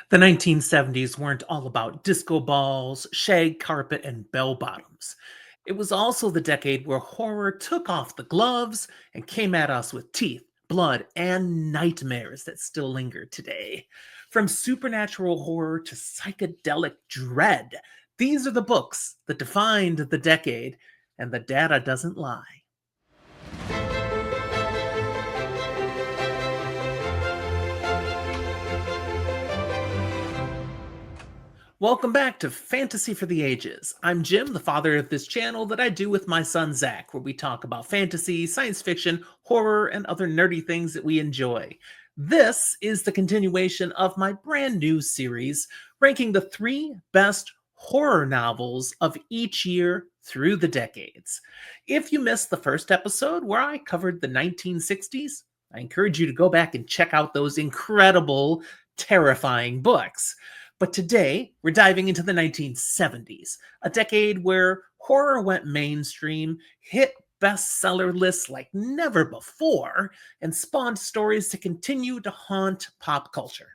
The 1970s weren't all about disco balls, shag carpet, and bell bottoms. It was also the decade where horror took off the gloves and came at us with teeth, blood, and nightmares that still linger today. From supernatural horror to psychedelic dread, these are the books that defined the decade, and the data doesn't lie. Welcome back to Fantasy for the Ages. I'm Jim, the father of this channel that I do with my son Zach, where we talk about fantasy, science fiction, horror, and other nerdy things that we enjoy. This is the continuation of my brand new series, ranking the three best horror novels of each year through the decades. If you missed the first episode where I covered the 1960s, I encourage you to go back and check out those incredible, terrifying books. But today, we're diving into the 1970s, a decade where horror went mainstream, hit bestseller lists like never before, and spawned stories to continue to haunt pop culture.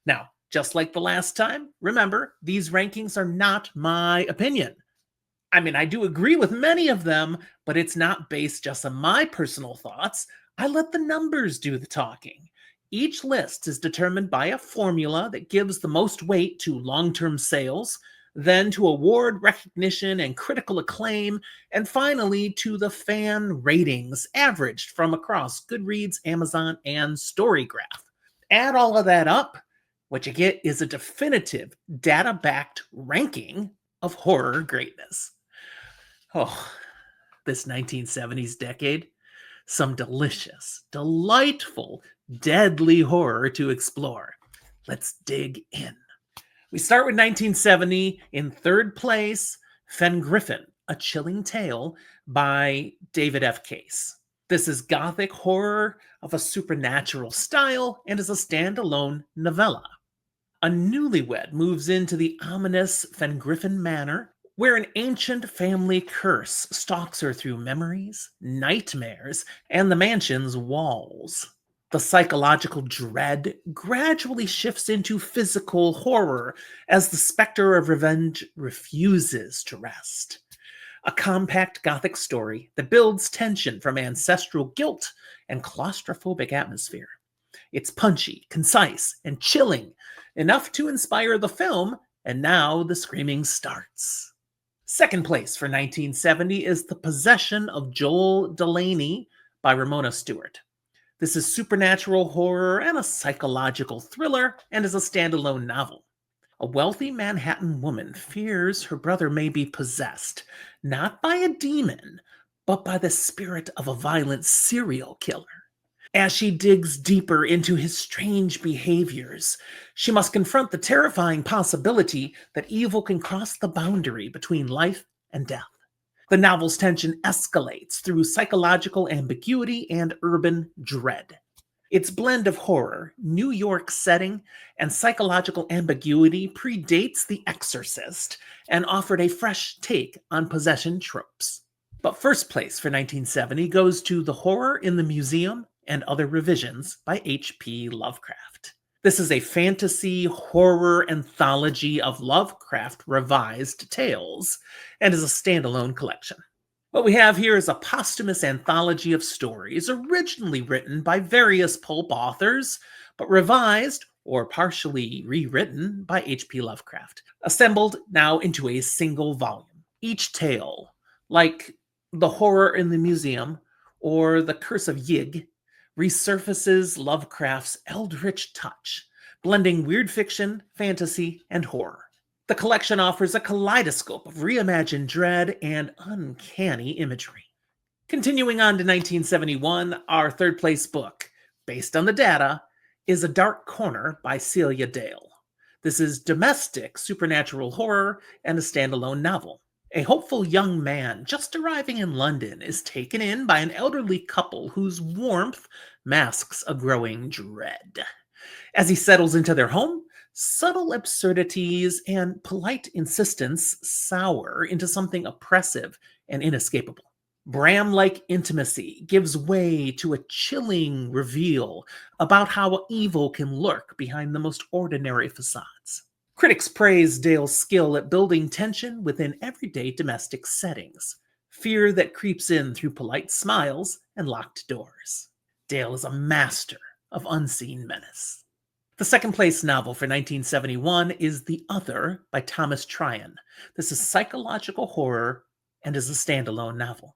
Now, just like the last time, remember, these rankings are not my opinion. I mean, I do agree with many of them, but it's not based just on my personal thoughts. I let the numbers do the talking. Each list is determined by a formula that gives the most weight to long-term sales, then to award recognition and critical acclaim, and finally to the fan ratings averaged from across Goodreads, Amazon, and Storygraph. Add all of that up, what you get is a definitive data-backed ranking of horror greatness. Oh, this 1970s decade. Some delicious, delightful, deadly horror to explore. Let's dig in. We start with 1970. In third place, Fengriffin, A Chilling Tale by David F. Case. This is gothic horror of a supernatural style and is a standalone novella. A newlywed moves into the ominous Fengriffin Manor, where an ancient family curse stalks her through memories, nightmares, and the mansion's walls. The psychological dread gradually shifts into physical horror as the specter of revenge refuses to rest. A compact gothic story that builds tension from ancestral guilt and claustrophobic atmosphere. It's punchy, concise, and chilling, enough to inspire the film, and now the screaming starts. Second place for 1970 is The Possession of Joel Delaney by Ramona Stewart. This is supernatural horror and a psychological thriller and is a standalone novel. A wealthy Manhattan woman fears her brother may be possessed, not by a demon, but by the spirit of a violent serial killer. As she digs deeper into his strange behaviors, she must confront the terrifying possibility that evil can cross the boundary between life and death. The novel's tension escalates through psychological ambiguity and urban dread. Its blend of horror, New York setting, and psychological ambiguity predates The Exorcist and offered a fresh take on possession tropes. But first place for 1970 goes to The Horror in the Museum and Other Revisions by H.P. Lovecraft. This is a fantasy horror anthology of Lovecraft revised tales and is a standalone collection. What we have here is a posthumous anthology of stories originally written by various pulp authors, but revised or partially rewritten by H.P. Lovecraft, assembled now into a single volume. Each tale, like The Horror in the Museum or The Curse of Yig, resurfaces Lovecraft's eldritch touch, blending weird fiction, fantasy, and horror. The collection offers a kaleidoscope of reimagined dread and uncanny imagery. Continuing on to 1971, our third place book, based on the data, is A Dark Corner by Celia Dale. This is domestic supernatural horror and a standalone novel. A hopeful young man just arriving in London is taken in by an elderly couple whose warmth masks a growing dread. As he settles into their home, subtle absurdities and polite insistence sour into something oppressive and inescapable. Bram-like intimacy gives way to a chilling reveal about how evil can lurk behind the most ordinary facades. Critics praise Dale's skill at building tension within everyday domestic settings, fear that creeps in through polite smiles and locked doors. Dale is a master of unseen menace. The second place novel for 1971 is The Other by Thomas Tryon. This is psychological horror and is a standalone novel.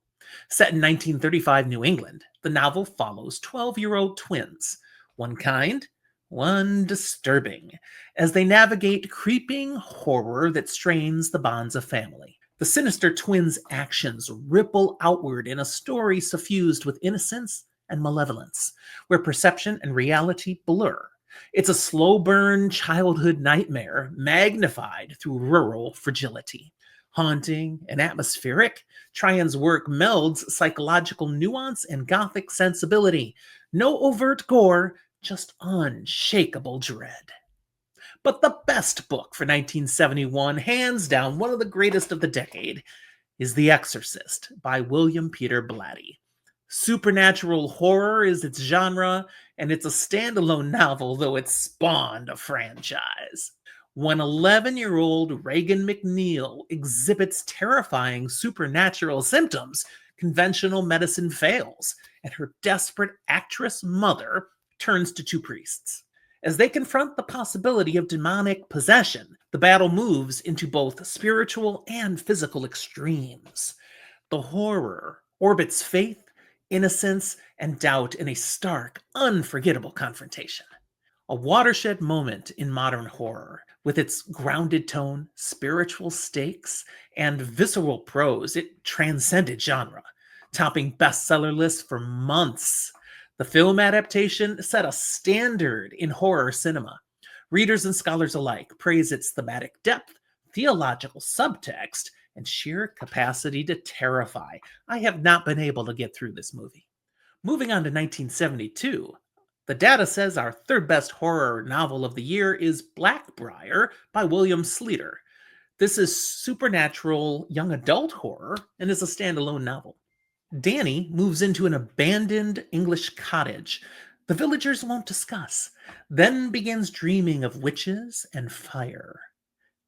Set in 1935 New England, the novel follows 12-year-old twins, one kind, one disturbing, as they navigate creeping horror that strains the bonds of family. The sinister twins' actions ripple outward in a story suffused with innocence and malevolence, where perception and reality blur. It's a slow burn childhood nightmare magnified through rural fragility. Haunting and atmospheric, Tryon's work melds psychological nuance and gothic sensibility. No overt gore, just unshakable dread. But the best book for 1971, hands down one of the greatest of the decade, is The Exorcist by William Peter Blatty. Supernatural horror is its genre, and it's a standalone novel, though it spawned a franchise. When 11-year-old Reagan McNeil exhibits terrifying supernatural symptoms, conventional medicine fails, and her desperate actress mother turns to two priests. As they confront the possibility of demonic possession, the battle moves into both spiritual and physical extremes. The horror orbits faith, innocence, and doubt in a stark, unforgettable confrontation. A watershed moment in modern horror, with its grounded tone, spiritual stakes, and visceral prose. It transcended genre, topping bestseller lists for months. The film adaptation set a standard in horror cinema. Readers and scholars alike praise its thematic depth, theological subtext, and sheer capacity to terrify. I have not been able to get through this movie. Moving on to 1972, the data says our third best horror novel of the year is Blackbriar by William Sleater. This is supernatural young adult horror and is a standalone novel. Danny moves into an abandoned English cottage the villagers won't discuss, then begins dreaming of witches and fire.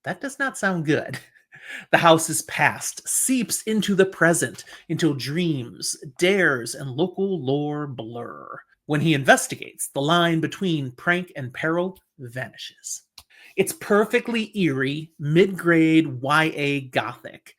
That does not sound good. The house's past seeps into the present until dreams, dares, and local lore blur. When he investigates, the line between prank and peril vanishes. It's perfectly eerie, mid-grade YA gothic.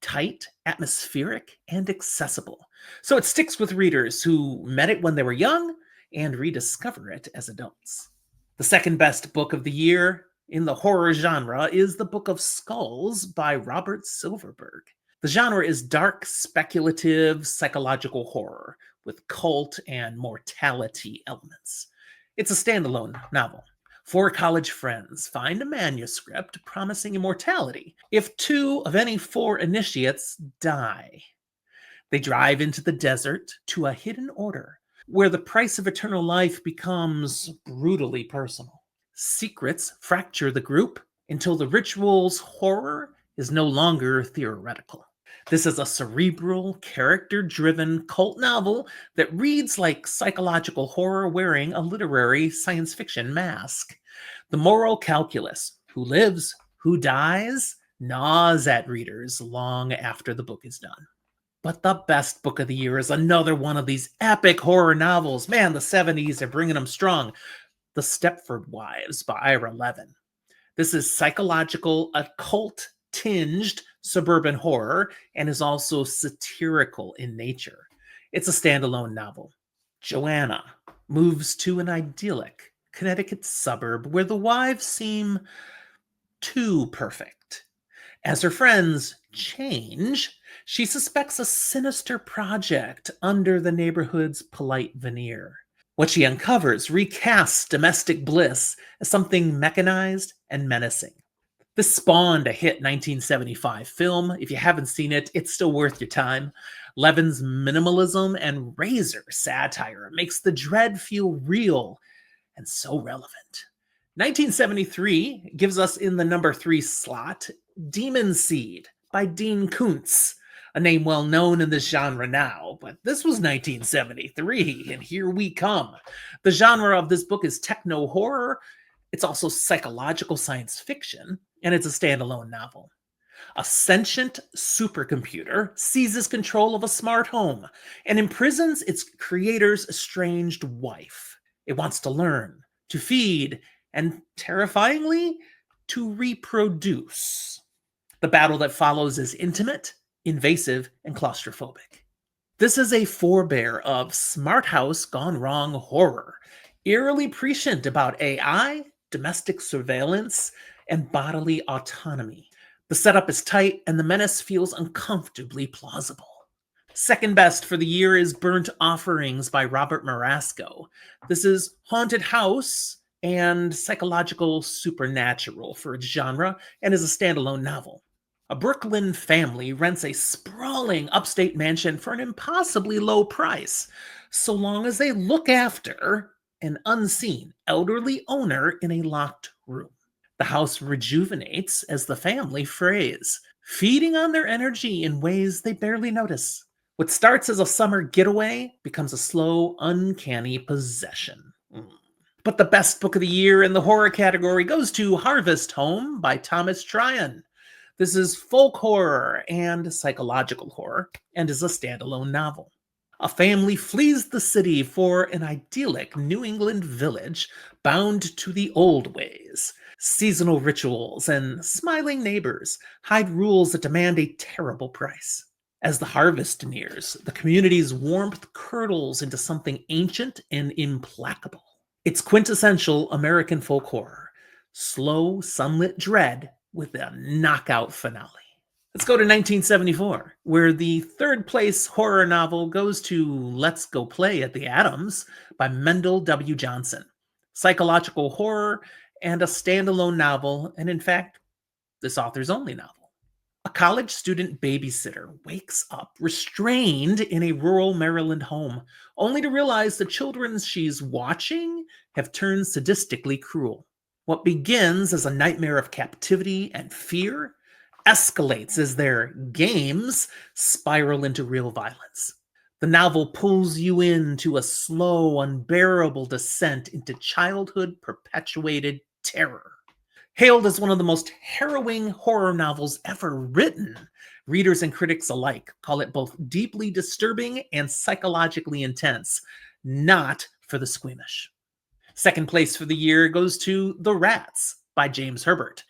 Tight, atmospheric, and accessible. So it sticks with readers who met it when they were young and rediscover it as adults. The second best book of the year in the horror genre is The Book of Skulls by Robert Silverberg. The genre is dark, speculative, psychological horror with cult and mortality elements. It's a standalone novel. Four college friends find a manuscript promising immortality if two of any four initiates die. They drive into the desert to a hidden order where the price of eternal life becomes brutally personal. Secrets fracture the group until the ritual's horror is no longer theoretical. This is a cerebral, character-driven cult novel that reads like psychological horror wearing a literary science fiction mask. The moral calculus, who lives, who dies, gnaws at readers long after the book is done. But the best book of the year is another one of these epic horror novels. Man, the 70s are bringing them strong. The Stepford Wives by Ira Levin. This is psychological, occult-tinged suburban horror and is also satirical in nature. It's a standalone novel. Joanna moves to an idyllic Connecticut suburb where the wives seem too perfect. As her friends change, she suspects a sinister project under the neighborhood's polite veneer. What she uncovers recasts domestic bliss as something mechanized and menacing. This spawned a hit 1975 film. If you haven't seen it, it's still worth your time. Levin's minimalism and razor satire makes the dread feel real and so relevant. 1973 gives us in the number 3 slot Demon Seed by Dean Koontz, a name well known in this genre now, but this was 1973, and here we come. The genre of this book is techno horror. It's also psychological science fiction, and it's a standalone novel. A sentient supercomputer seizes control of a smart home and imprisons its creator's estranged wife. It wants to learn, to feed, and terrifyingly, to reproduce. The battle that follows is intimate, invasive, and claustrophobic. This is a forebear of smart house gone wrong horror, eerily prescient about AI, domestic surveillance, and bodily autonomy. The setup is tight, and the menace feels uncomfortably plausible. Second best for the year is Burnt Offerings by Robert Marasco. This is haunted house and psychological supernatural for its genre and is a standalone novel. A Brooklyn family rents a sprawling upstate mansion for an impossibly low price, so long as they look after an unseen elderly owner in a locked room. The house rejuvenates as the family frays, feeding on their energy in ways they barely notice. What starts as a summer getaway becomes a slow, uncanny possession. But the best book of the year in the horror category goes to Harvest Home by Thomas Tryon. This is folk horror and psychological horror, and is a standalone novel. A family flees the city for an idyllic New England village bound to the old ways. Seasonal rituals and smiling neighbors hide rules that demand a terrible price. As the harvest nears, the community's warmth curdles into something ancient and implacable. It's quintessential American folk horror, slow, sunlit dread with a knockout finale. Let's go to 1974, where the third place horror novel goes to Let's Go Play at the Adams by Mendel W. Johnson. Psychological horror and a standalone novel, and in fact, this author's only novel. A college student babysitter wakes up restrained in a rural Maryland home, only to realize the children she's watching have turned sadistically cruel. What begins as a nightmare of captivity and fear escalates as their games spiral into real violence. The novel pulls you into a slow, unbearable descent into childhood-perpetuated terror. Hailed as one of the most harrowing horror novels ever written, readers and critics alike call it both deeply disturbing and psychologically intense, not for the squeamish. Second place for the year goes to The Rats by James Herbert.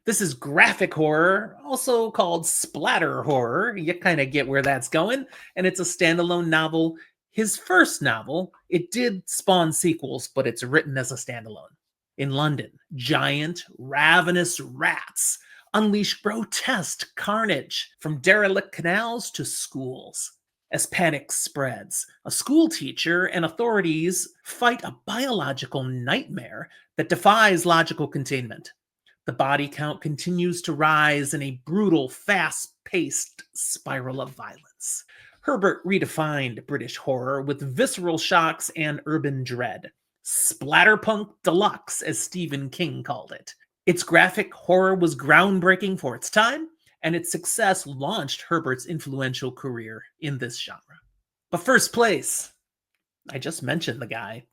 This is graphic horror, also called splatter horror. You kind of get where that's going. And it's a standalone novel. His first novel, it did spawn sequels, but it's written as a standalone. In London, giant, ravenous rats unleash grotesque carnage from derelict canals to schools. As panic spreads, a school teacher and authorities fight a biological nightmare that defies logical containment. The body count continues to rise in a brutal, fast-paced spiral of violence. Herbert redefined British horror with visceral shocks and urban dread. Splatterpunk deluxe, as Stephen King called it. Its graphic horror was groundbreaking for its time, and its success launched Herbert's influential career in this genre. But first place, I just mentioned the guy.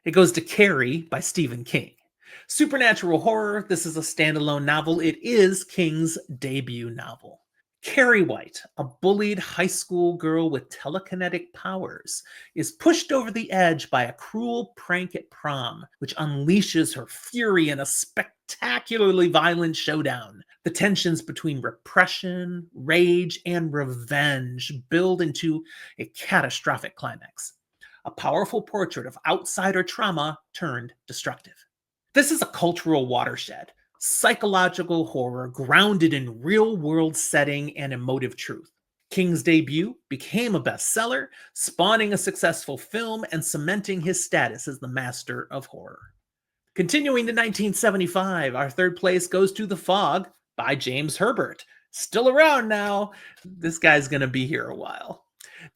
It goes to Carrie by Stephen King. Supernatural horror, this is a standalone novel. It is King's debut novel. Carrie White, a bullied high school girl with telekinetic powers, is pushed over the edge by a cruel prank at prom, which unleashes her fury in a spectacularly violent showdown. The tensions between repression, rage, and revenge build into a catastrophic climax. A powerful portrait of outsider trauma turned destructive. This is a cultural watershed. Psychological horror grounded in real-world setting and emotive truth. King's debut became a bestseller, spawning a successful film and cementing his status as the master of horror. Continuing to 1975, our third place goes to The Fog by James Herbert. Still around now. This guy's going to be here a while.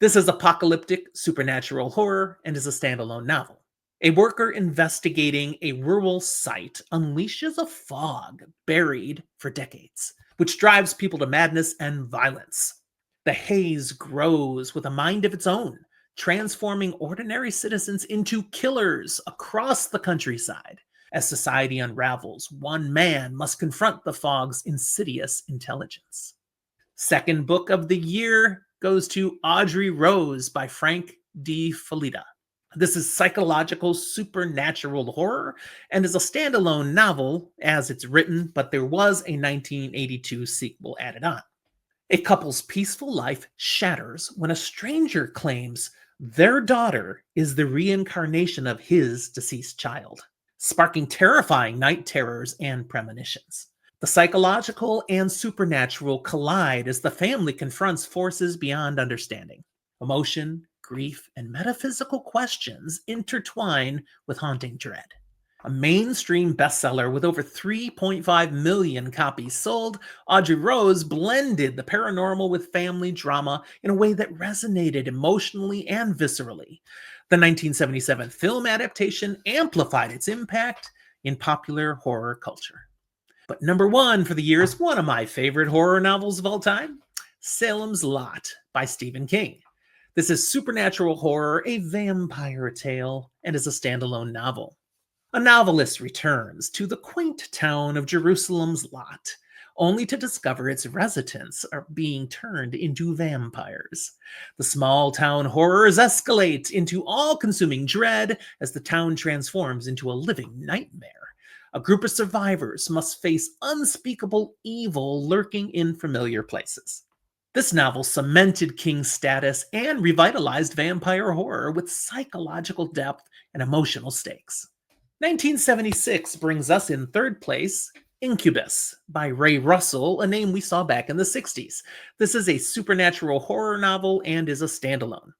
This is apocalyptic supernatural horror and is a standalone novel. A worker investigating a rural site unleashes a fog buried for decades, which drives people to madness and violence. The haze grows with a mind of its own, transforming ordinary citizens into killers across the countryside. As society unravels, one man must confront the fog's insidious intelligence. Second book of the year goes to Audrey Rose by Frank D. Fallida. This is psychological supernatural horror and is a standalone novel as it's written, but there was a 1982 sequel added on. A couple's peaceful life shatters when a stranger claims their daughter is the reincarnation of his deceased child, sparking terrifying night terrors and premonitions. The psychological and supernatural collide as the family confronts forces beyond understanding. Emotion, grief, and metaphysical questions intertwine with haunting dread. A mainstream bestseller with over 3.5 million copies sold, Audrey Rose blended the paranormal with family drama in a way that resonated emotionally and viscerally. The 1977 film adaptation amplified its impact in popular horror culture. But number one for the year is one of my favorite horror novels of all time, Salem's Lot by Stephen King. This is supernatural horror, a vampire tale, and is a standalone novel. A novelist returns to the quaint town of Jerusalem's Lot, only to discover its residents are being turned into vampires. The small town horrors escalate into all-consuming dread as the town transforms into a living nightmare. A group of survivors must face unspeakable evil lurking in familiar places. This novel cemented King's status and revitalized vampire horror with psychological depth and emotional stakes. 1976 brings us in third place, Incubus by Ray Russell, a name we saw back in the 60s. This is a supernatural horror novel and is a standalone.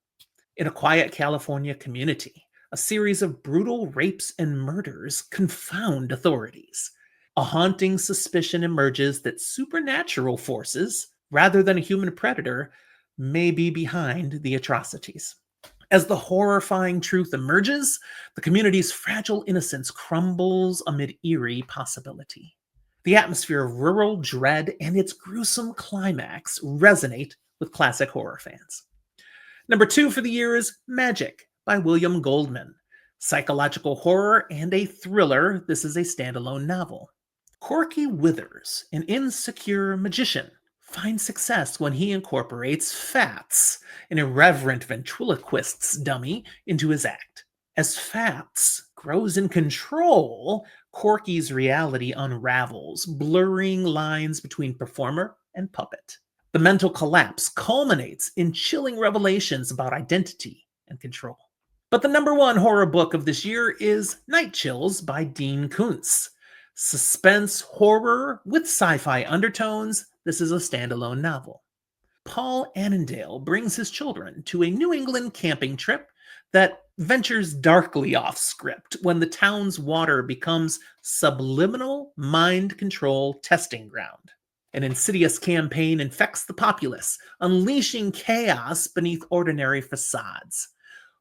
In a quiet California community, a series of brutal rapes and murders confound authorities. A haunting suspicion emerges that supernatural forces, rather than a human predator, may be behind the atrocities. As the horrifying truth emerges, the community's fragile innocence crumbles amid eerie possibility. The atmosphere of rural dread and its gruesome climax resonate with classic horror fans. Number two for the year is Magic by William Goldman. Psychological horror and a thriller, this is a standalone novel. Corky Withers, an insecure magician, finds success when he incorporates Fats, an irreverent ventriloquist's dummy, into his act. As Fats grows in control, Corky's reality unravels, blurring lines between performer and puppet. The mental collapse culminates in chilling revelations about identity and control. But the number one horror book of this year is Night Chills by Dean Koontz. Suspense horror with sci-fi undertones, this is a standalone novel. Paul Annandale brings his children to a New England camping trip that ventures darkly off script when the town's water becomes subliminal mind control testing ground. An insidious campaign infects the populace, unleashing chaos beneath ordinary facades.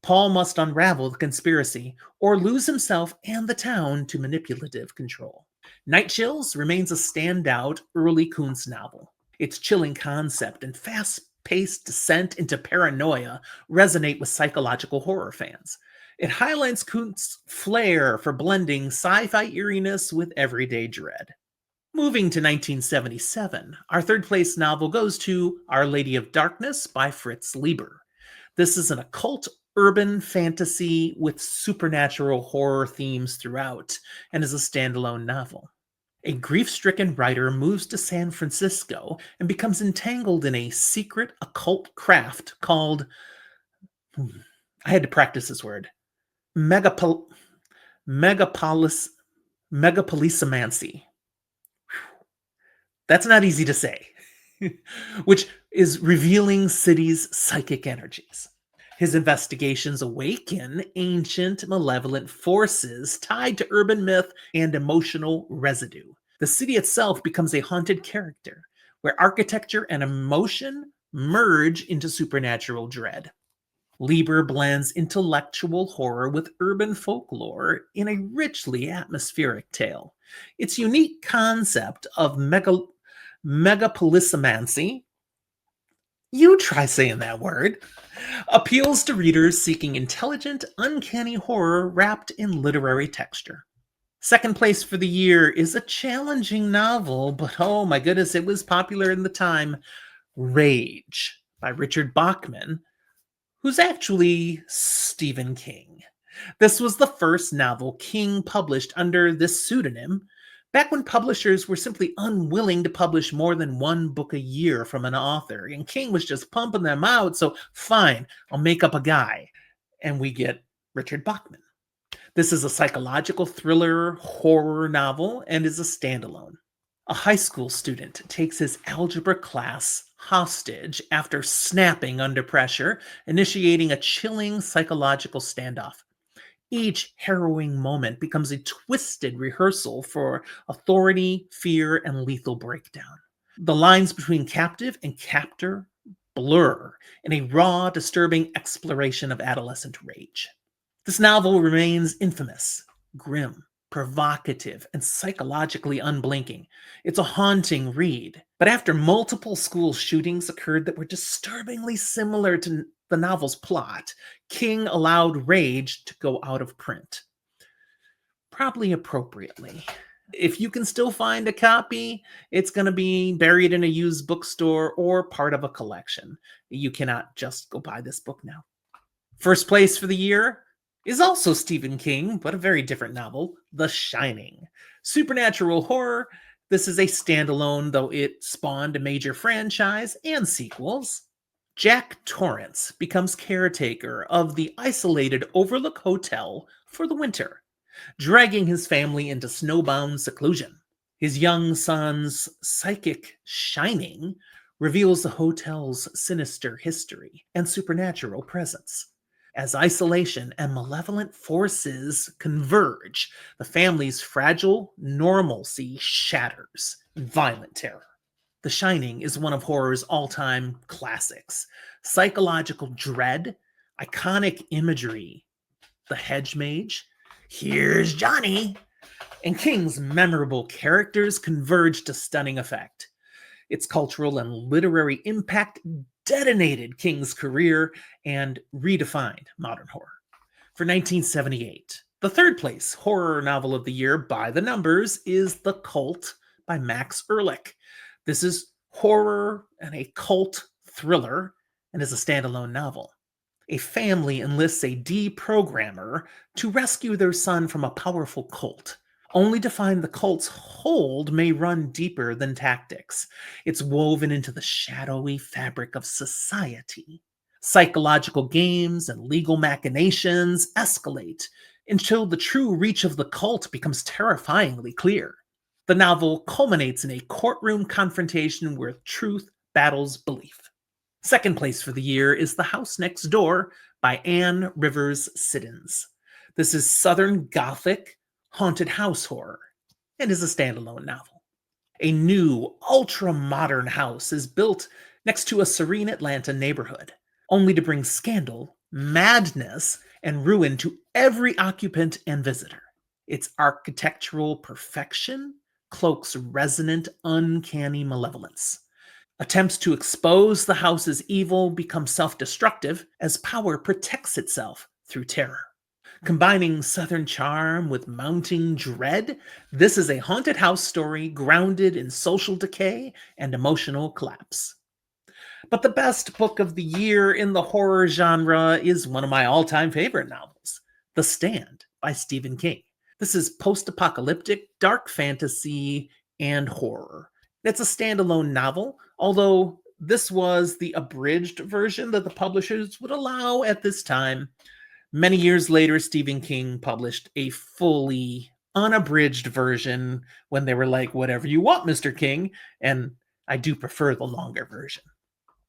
Paul must unravel the conspiracy or lose himself and the town to manipulative control. Night Chills remains a standout early Koontz novel. Its chilling concept and fast-paced descent into paranoia resonate with psychological horror fans. It highlights Koontz's flair for blending sci-fi eeriness with everyday dread. Moving to 1977, our third place novel goes to Our Lady of Darkness by Fritz Leiber. This is an occult urban fantasy with supernatural horror themes throughout and is a standalone novel. A grief-stricken writer moves to San Francisco and becomes entangled in a secret occult craft called, I had to practice this word, megapolisomancy. That's not easy to say, which is revealing cities' psychic energies. His investigations awaken ancient, malevolent forces tied to urban myth and emotional residue. The city itself becomes a haunted character, where architecture and emotion merge into supernatural dread. Lieber blends intellectual horror with urban folklore in a richly atmospheric tale. Its unique concept of megapolisomancy, You try saying that word. Appeals to readers seeking intelligent, uncanny horror wrapped in literary texture. Second place for the year is a challenging novel, but oh my goodness, it was popular in the time. Rage by Richard Bachman, who's actually Stephen King. This was the first novel King published under this pseudonym, back when publishers were simply unwilling to publish more than one book a year from an author, and King was just pumping them out, so fine, I'll make up a guy. And we get Richard Bachman. This is a psychological thriller horror novel and is a standalone. A high school student takes his algebra class hostage after snapping under pressure, initiating a chilling psychological standoff. Each harrowing moment becomes a twisted rehearsal for authority, fear, and lethal breakdown. The lines between captive and captor blur in a raw, disturbing exploration of adolescent rage. This novel remains infamous, grim, provocative, and psychologically unblinking. It's a haunting read. But after multiple school shootings occurred that were disturbingly similar to the novel's plot, King allowed Rage to go out of print. Probably appropriately. If you can still find a copy, it's going to be buried in a used bookstore or part of a collection. You cannot just go buy this book now. First place for the year is also Stephen King, but a very different novel, The Shining. Supernatural horror. This is a standalone, though it spawned a major franchise and sequels. Jack Torrance becomes caretaker of the isolated Overlook Hotel for the winter, dragging his family into snowbound seclusion. His young son's psychic shining reveals the hotel's sinister history and supernatural presence. As isolation and malevolent forces converge, the family's fragile normalcy shatters in violent terror. The Shining is one of horror's all-time classics. Psychological dread, iconic imagery, the hedge mage, here's Johnny, and King's memorable characters converge to stunning effect. Its cultural and literary impact detonated King's career and redefined modern horror. For 1978, the third place horror novel of the year by the numbers is The Cult by Max Ehrlich. This is horror and a cult thriller and is a standalone novel. A family enlists a deprogrammer to rescue their son from a powerful cult, only to find the cult's hold may run deeper than tactics. It's woven into the shadowy fabric of society. Psychological games and legal machinations escalate until the true reach of the cult becomes terrifyingly clear. The novel culminates in a courtroom confrontation where truth battles belief. Second place for the year is The House Next Door by Anne Rivers Siddons. This is Southern Gothic haunted house horror and is a standalone novel. A new, ultra-modern house is built next to a serene Atlanta neighborhood, only to bring scandal, madness, and ruin to every occupant and visitor. Its architectural perfection cloaks resonant, uncanny malevolence. Attempts to expose the house's evil become self-destructive as power protects itself through terror. Combining Southern charm with mounting dread, this is a haunted house story grounded in social decay and emotional collapse. But the best book of the year in the horror genre is one of my all-time favorite novels, The Stand by Stephen King. This is post-apocalyptic, dark fantasy, and horror. It's a standalone novel, although this was the abridged version that the publishers would allow at this time. Many years later, Stephen King published a fully unabridged version when they were like, whatever you want, Mr. King, and I do prefer the longer version.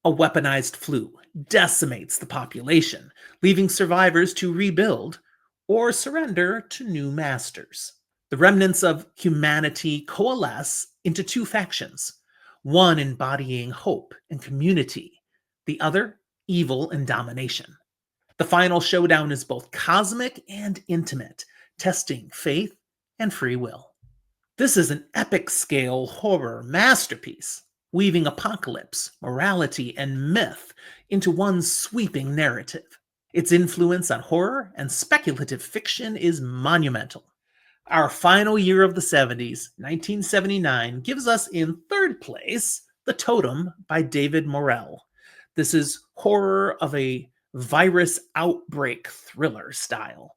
A weaponized flu decimates the population, leaving survivors to rebuild or surrender to new masters. The remnants of humanity coalesce into two factions, one embodying hope and community, the other evil and domination. The final showdown is both cosmic and intimate, testing faith and free will. This is an epic scale horror masterpiece. weaving apocalypse, morality, and myth into one sweeping narrative. Its influence on horror and speculative fiction is monumental. Our final year of the 70s, 1979, gives us in third place The Totem by David Morrell. This is horror of a virus outbreak thriller style.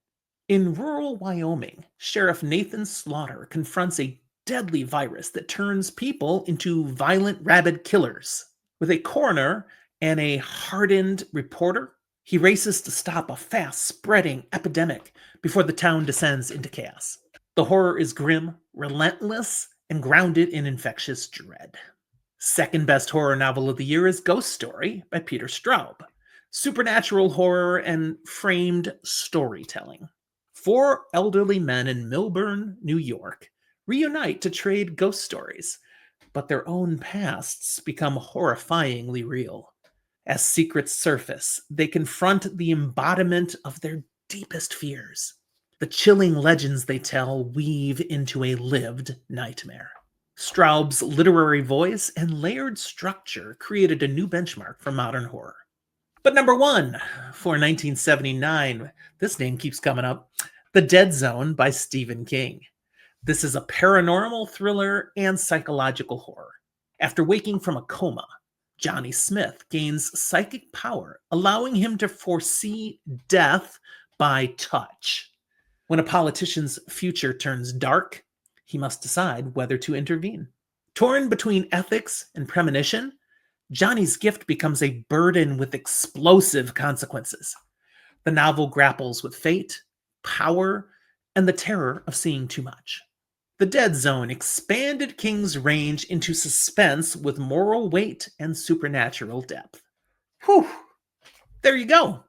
In rural Wyoming, Sheriff Nathan Slaughter confronts a deadly virus that turns people into violent rabid killers. With a coroner and a hardened reporter, he races to stop a fast spreading epidemic before the town descends into chaos. The horror is grim, relentless, and grounded in infectious dread. Second best horror novel of the year is Ghost Story by Peter Straub. Supernatural horror and framed storytelling. Four elderly men in Millburn, New York, reunite to trade ghost stories, but their own pasts become horrifyingly real. As secrets surface, they confront the embodiment of their deepest fears. The chilling legends they tell weave into a lived nightmare. Straub's literary voice and layered structure created a new benchmark for modern horror. But number one for 1979, this name keeps coming up, The Dead Zone by Stephen King. This is a paranormal thriller and psychological horror. After waking from a coma, Johnny Smith gains psychic power, allowing him to foresee death by touch. When a politician's future turns dark, he must decide whether to intervene. Torn between ethics and premonition, Johnny's gift becomes a burden with explosive consequences. The novel grapples with fate, power, and the terror of seeing too much. The Dead Zone expanded King's range into suspense with moral weight and supernatural depth. Whew! There you go.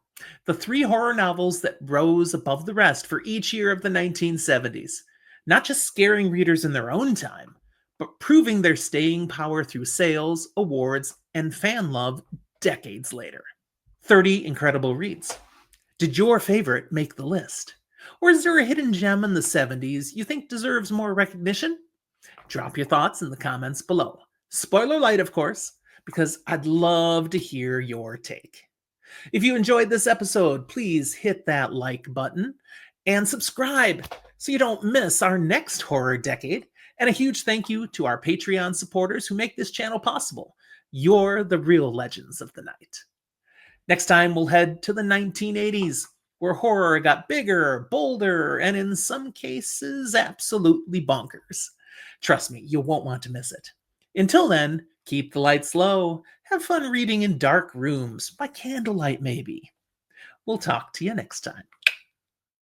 The three horror novels that rose above the rest for each year of the 1970s, not just scaring readers in their own time, but proving their staying power through sales, awards, and fan love decades later. 30 incredible reads. Did your favorite make the list? Or is there a hidden gem in the 70s you think deserves more recognition? Drop your thoughts in the comments below. Spoiler-lite, of course, because I'd love to hear your take. If you enjoyed this episode, please hit that like button and subscribe so you don't miss our next horror decade. And a huge thank you to our Patreon supporters who make this channel possible. You're the real legends of the night. Next time, we'll head to the 1980s, where horror got bigger, bolder, and in some cases, absolutely bonkers. Trust me, you won't want to miss it. Until then, keep the lights low, have fun reading in dark rooms, by candlelight maybe. We'll talk to you next time.